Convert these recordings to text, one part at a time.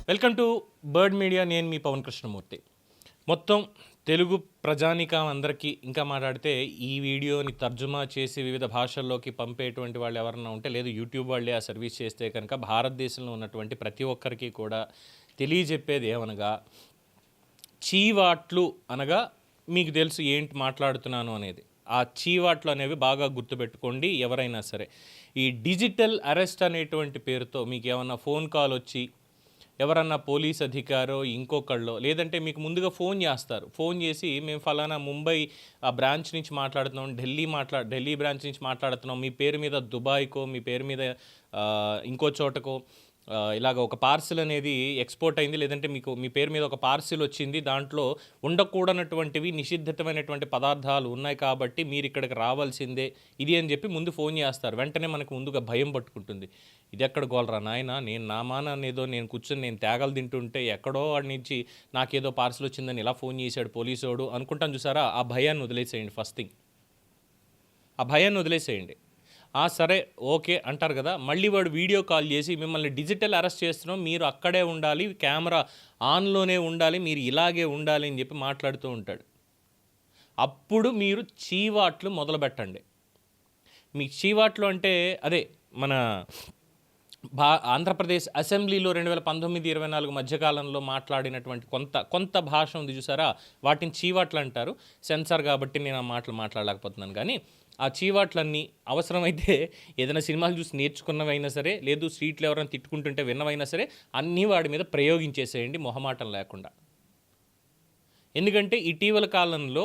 Welcome to bird media. నేను మీ పవన్ కృష్ణమూర్తి. మొత్తం తెలుగు ప్రజానికం అందరికీ ఇంకా మాట్లాడితే ఈ వీడియోని తర్జుమా చేసి వివిధ భాషల్లోకి పంపేటువంటి వాళ్ళు ఎవరన్నా ఉంటే, లేదు యూట్యూబ్ వాళ్ళే ఆ సర్వీస్ చేస్తే కనుక భారతదేశంలో ఉన్నటువంటి ప్రతి ఒక్కరికి కూడా తెలియజెప్పేది ఏమనగా, చీవాట్లు అనగా మీకు తెలుసు ఏంటి మాట్లాడుతున్నాను అనేది. ఆ చీవాట్లు అనేవి బాగా గుర్తుపెట్టుకోండి ఎవరైనా సరే. ఈ డిజిటల్ అరెస్ట్ అనేటువంటి పేరుతో మీకు ఏమన్నా ఫోన్ కాల్ వచ్చి ఎవరన్నా పోలీస్ అధికారో ఇంకొకళ్ళో, లేదంటే మీకు ముందుగా ఫోన్ చేస్తారు. ఫోన్ చేసి మేము ఫలానా ముంబై ఆ బ్రాంచ్ నుంచి మాట్లాడుతున్నాం, ఢిల్లీ బ్రాంచ్ నుంచి మాట్లాడుతున్నాం, మీ పేరు మీద దుబాయ్కో, మీ పేరు మీద ఇంకో చోటకో ఇలాగ ఒక పార్సిల్ అనేది ఎక్స్పోర్ట్ అయింది, లేదంటే మీకు మీ పేరు మీద ఒక పార్సిల్ వచ్చింది, దాంట్లో ఉండకూడనటువంటివి నిషిద్ధమైనటువంటి పదార్థాలు ఉన్నాయి కాబట్టి మీరు ఇక్కడికి రావాల్సిందే ఇది అని చెప్పి ముందు ఫోన్ చేస్తారు. వెంటనే మనకు ముందుగా భయం పట్టుకుంటుంది. ఇది ఎక్కడ గోలరా నాయన, నేను నా మానేదో నేను కూర్చొని నేను తేగలు తింటుంటే ఎక్కడో వాడి నుంచి నాకేదో పార్సిల్ వచ్చిందని ఇలా ఫోన్ చేశాడు పోలీసోడు అనుకుంటాను. చూసారా, ఆ భయాన్ని వదిలేసేయండి. ఫస్ట్ థింగ్ ఆ భయాన్ని వదిలేసేయండి. సరే ఓకే అంటారు కదా, మళ్ళీ వాడు వీడియో కాల్ చేసి మిమ్మల్ని డిజిటల్ అరెస్ట్ చేస్తున్నాం, మీరు అక్కడే ఉండాలి, కెమెరా ఆన్లోనే ఉండాలి, మీరు ఇలాగే ఉండాలి అని చెప్పి మాట్లాడుతూ ఉంటాడు. అప్పుడు మీరు చీవాట్లు మొదలు పెట్టండి. మీ చీవాట్లు అంటే అదే మన ఆంధ్రప్రదేశ్ అసెంబ్లీలో 2019-24 మధ్యకాలంలో మాట్లాడినటువంటి కొంత భాష ఉంది చూసారా, వాటిని చీవాట్లు అంటారు. సెన్సార్ కాబట్టి నేను ఆ మాటలు మాట్లాడలేకపోతున్నాను. కానీ ఆ చీవాట్లన్నీ అవసరమైతే ఏదైనా సినిమాలు చూసి నేర్చుకున్నవైనా సరే, లేదు స్ట్రీట్లో ఎవరైనా తిట్టుకుంటుంటే విన్నవైనా సరే, అన్నీ వాడి మీద ప్రయోగించేసేయండి మొహమాటం లేకుండా. ఎందుకంటే ఇటీవల కాలంలో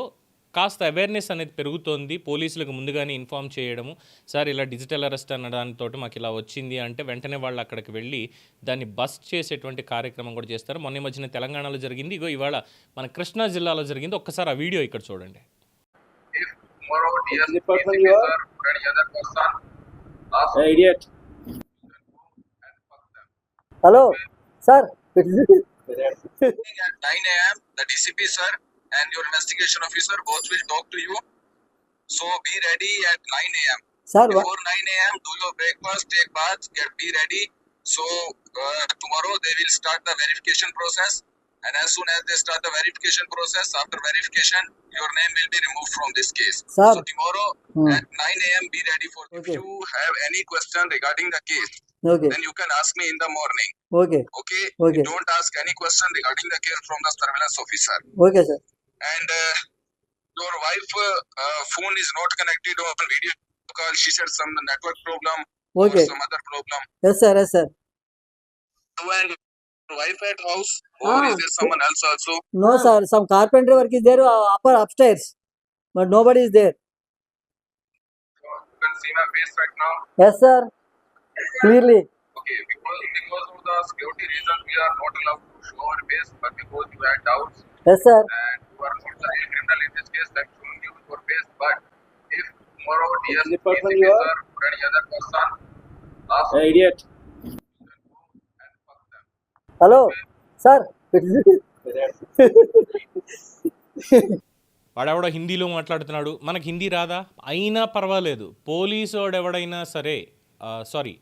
కాస్త అవేర్నెస్ అనేది పెరుగుతోంది. పోలీసులకు ముందుగానే ఇన్ఫామ్ చేయడము, సార్ ఇలా డిజిటల్ అరెస్ట్ అన్న దానితో మాకు ఇలా వచ్చింది అంటే వెంటనే వాళ్ళు అక్కడికి వెళ్ళి దాన్ని బస్ట్ చేసేటువంటి కార్యక్రమం కూడా చేస్తారు. మొన్న మధ్యన తెలంగాణలో జరిగింది, ఇగో ఇవాళ మన కృష్ణా జిల్లాలో జరిగింది. ఒక్కసారి ఆ వీడియో ఇక్కడ చూడండి. Hello sir, at 9 a.m. the DCP sir and your investigation officer both will talk to you. So be ready at 9 a.m. Sir, before 9 a.m. do your breakfast, take bath, be ready. So tomorrow they will start the verification process, and as soon as they start the verification process, after verification your name will be removed from this case. Sir. So tomorrow at 9 a.m. be ready for okay. If you have any question regarding the case, okay, then you can ask me in the morning. Okay. Okay. Okay. Don't ask any question regarding the case from the surveillance officer. Okay, sir. And your wife phone is not connected on video call. She said some network problem okay. or some other problem. Yes, sir. Yes, sir. And wife at house or is there someone else also? No, sir. Some carpentry work is there upstairs, but nobody is there. You can see my face right now. Yes, sir. Clearly. Okay, because of the security reasons, we are not allowed to show our face, but because you had doubts Yes, sir. and you are not the criminal in this case, I'm showing you your face. But if tomorrow DSP or any other person asks you, Idiot. you can go and fuck them. Hello, sir. వాడెవడో హిందీలో మాట్లాడుతున్నాడు, మనకు హిందీ రాదా, అయినా పర్వాలేదు. పోలీసోడు ఎవడైనా సరే, sorry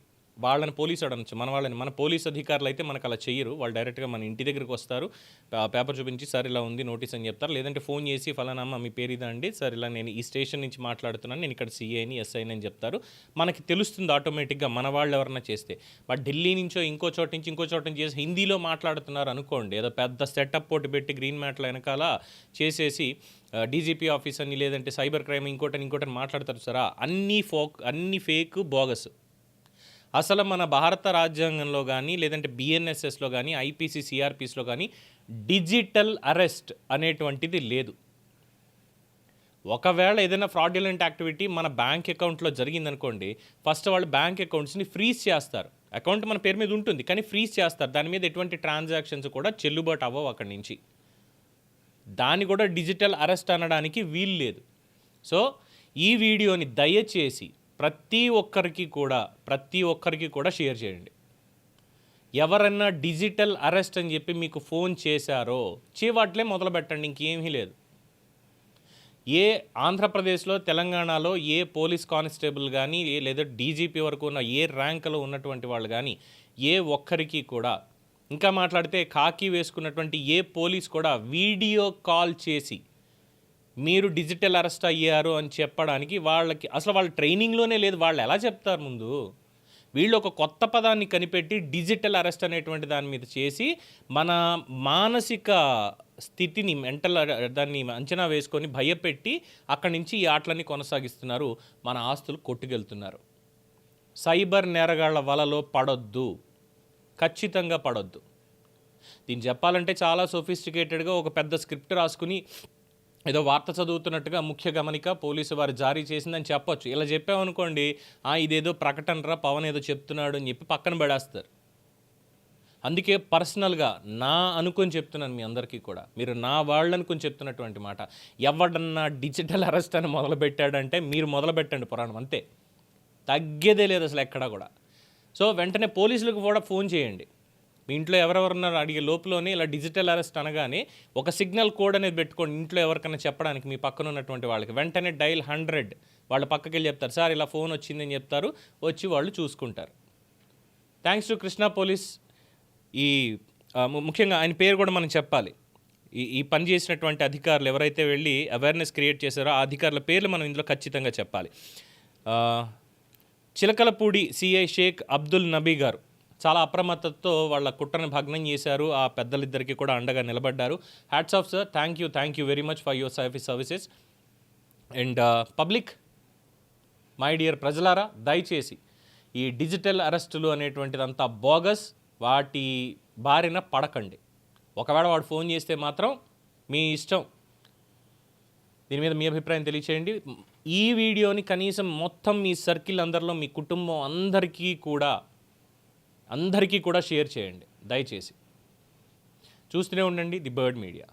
వాళ్ళని పోలీసు అనొచ్చు, మన పోలీస్ అధికారులు అయితే మనకు అలా చెయ్యరు. వాళ్ళు డైరెక్ట్గా మన ఇంటి దగ్గరికి వస్తారు, పేపర్ చూపించి సార్ ఇలా ఉంది నోటీస్ అని చెప్తారు, లేదంటే ఫోన్ చేసి ఫలానమ్మ మీ పేరు ఇదా అండి, సార్ ఇలా నేను ఈ స్టేషన్ నుంచి మాట్లాడుతున్నాను, నేను ఇక్కడ సిఐని ఎస్ఐని అని చెప్తారు. మనకి తెలుస్తుంది ఆటోమేటిక్గా మన వాళ్ళు ఎవరన్నా చేస్తే. బట్ ఢిల్లీ నుంచో ఇంకో చోట నుంచి చేసి హిందీలో మాట్లాడుతున్నారు అనుకోండి, ఏదో పెద్ద సెటప్ పోటీ పెట్టి గ్రీన్ మ్యాట్ల వెనకాల చేసేసి డీజీపీ ఆఫీస్ అని, లేదంటే సైబర్ క్రైమ్ ఇంకోటని మాట్లాడతారు సార్. అన్నీ ఫేక్ బోగస్. అసలు మన భారత రాజ్యాంగంలో కానీ, లేదంటే బిఎన్ఎస్ఎస్లో కానీ, ఐపీసీ సిఆర్పిస్లో కానీ డిజిటల్ అరెస్ట్ అనేటువంటిది లేదు. ఒకవేళ ఏదైనా ఫ్రాడ్యులెంట్ యాక్టివిటీ మన బ్యాంక్ అకౌంట్లో జరిగిందనుకోండి, ఫస్ట్ వాళ్ళు బ్యాంక్ అకౌంట్స్ని ఫ్రీజ్ చేస్తారు. అకౌంట్ మన పేరు మీద ఉంటుంది కానీ ఫ్రీజ్ చేస్తారు. దాని మీద ఎటువంటి ట్రాన్సాక్షన్స్ కూడా చెల్లుబాటు అవ్వవు అక్కడి నుంచి. దాన్ని కూడా డిజిటల్ అరెస్ట్ అనడానికి వీలు లేదు. సో ఈ వీడియోని దయచేసి ప్రతి ఒక్కరికి కూడా షేర్ చేయండి. ఎవరన్నా డిజిటల్ అరెస్ట్ అని చెప్పి మీకు ఫోన్ చేశారో చీవాట్లే మొదలు పెట్టండి, ఇంకేమీ లేదు. ఏ ఆంధ్రప్రదేశ్లో, తెలంగాణలో ఏ పోలీస్ కానిస్టేబుల్ కానీ, లేదా డీజీపీ వరకు ఉన్న ఏ ర్యాంకులో ఉన్నటువంటి వాళ్ళు కానీ ఏ ఒక్కరికి కూడా ఇంకా మాట్లాడితే ఖాకీ వేసుకున్నటువంటి ఏ పోలీస్ కూడా వీడియో కాల్ చేసి మీరు డిజిటల్ అరెస్ట్ అయ్యారు అని చెప్పడానికి వాళ్ళకి అసలు వాళ్ళ ట్రైనింగ్లోనే లేదు. వాళ్ళు ఎలా చెప్తారు ముందు? వీళ్ళు ఒక కొత్త పదాన్ని కనిపెట్టి డిజిటల్ అరెస్ట్ అనేటువంటి దాని మీద చేసి మన మానసిక స్థితిని దాన్ని అంచనా వేసుకొని భయపెట్టి అక్కడి నుంచి ఈ ఆటలన్నీ కొనసాగిస్తున్నారు. మన ఆస్తులు కొట్టుకెళ్తున్నారు. సైబర్ నేరగాళ్ల వలలో పడొద్దు, ఖచ్చితంగా పడొద్దు. దీన్ని చెప్పాలంటే చాలా సొఫిస్టికేటెడ్గా ఒక పెద్ద స్క్రిప్ట్ రాసుకుని ఏదో వార్త చదువుతున్నట్టుగా ముఖ్య గమనిక పోలీసు వారు జారీ చేసిందని చెప్పొచ్చు. ఇలా చెప్పామనుకోండి, ఇదేదో ప్రకటనరా పవన్ ఏదో చెప్తున్నాడు అని చెప్పి పక్కన పడేస్తారు. అందుకే పర్సనల్గా నా అనుకొని చెప్తున్నాను మీ అందరికీ కూడా, మీరు నా వాళ్ళు అనుకొని చెప్తున్నటువంటి మాట. ఎవడన్నా డిజిటల్ అరెస్ట్ అని మొదలుపెట్టాడంటే మీరు మొదలుపెట్టండి పురాణం, అంతే, తగ్గేదే లేదు అసలు ఎక్కడా కూడా. సో వెంటనే పోలీసులకు కూడా ఫోన్ చేయండి. మీ ఇంట్లో ఎవరెవరున్నారో అడిగే లోపులోనే ఇలా డిజిటల్ అరెస్ట్ అనగానే ఒక సిగ్నల్ కోడ్ అనేది పెట్టుకోండి. ఇంట్లో ఎవరికైనా చెప్పడానికి మీ పక్కన ఉన్నటువంటి వాళ్ళకి వెంటనే డైల్ 100 వాళ్ళ పక్కకి వెళ్ళి చెప్తారు, సార్ ఇలా ఫోన్ వచ్చిందని చెప్తారు, వచ్చి వాళ్ళు చూసుకుంటారు. Thanks to Krishna police. ఈ ముఖ్యంగా ఆయన పేరు కూడా మనం చెప్పాలి. ఈ పని చేసినటువంటి అధికారులు ఎవరైతే వెళ్ళి అవేర్నెస్ క్రియేట్ చేశారో ఆ అధికారుల పేర్లు మనం ఇందులో ఖచ్చితంగా చెప్పాలి. చిలకలపూడి సిఐ షేక్ అబ్దుల్ నబీ గారు చాలా అప్రమత్తతో వాళ్ళ కుట్రను భగ్నం చేశారు. ఆ పెద్దలిద్దరికీ కూడా అండగా నిలబడ్డారు. Hats off sir, thank you very much for your services. And public, my dear ప్రజలారా, దయచేసి ఈ డిజిటల్ అరెస్టులు అనేటువంటిదంతా బోగస్, వాటి బారిన పడకండి. ఒకవేళ వాడు ఫోన్ చేస్తే మాత్రం మీ ఇష్టం. దీని మీద మీ అభిప్రాయం తెలియచేయండి. ఈ వీడియోని కనీసం మొత్తం మీ సర్కిల్ అందరిలో, మీ కుటుంబం అందరికీ కూడా షేర్ చేయండి దయచేసి. చూస్తూనే ఉండండి ది బర్డ్ మీడియా.